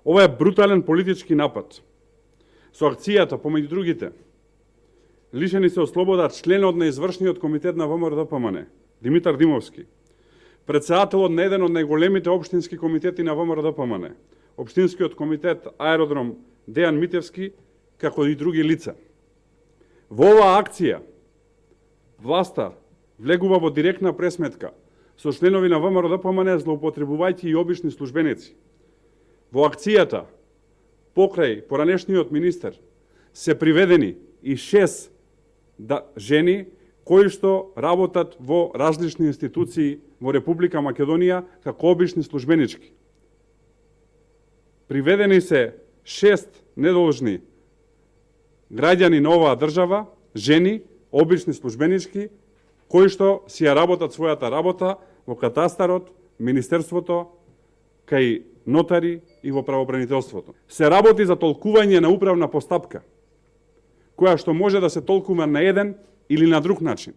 Ова е брутален политички напад. Со акцијата, помеѓу другите, лишени се од слобода членот на извршниот комитет на ВМРО-ДПМН, Димитар Димовски, председателот на еден од најголемите општински комитети на ВМРО-ДПМН, општинскиот комитет Аеродром Дејан Митевски, како и други лица. Во оваа акција, власта влегува во директна пресметка со членови на ВМРО-ДПМН, злоупотребувајќи и обични службеници. Во акцијата, покрај поранешниот министер, се приведени и 6 жени кои што работат во различни институции во Република Македонија како обични службенички. Приведени се 6 недолжни граѓани на оваа држава, жени, обични службенички, кои што си ја работат својата работа во катастарот, министерството, кај нотари и во правобранителството. Се работи за толкување на управна постапка, која што може да се толкува на еден или на друг начин.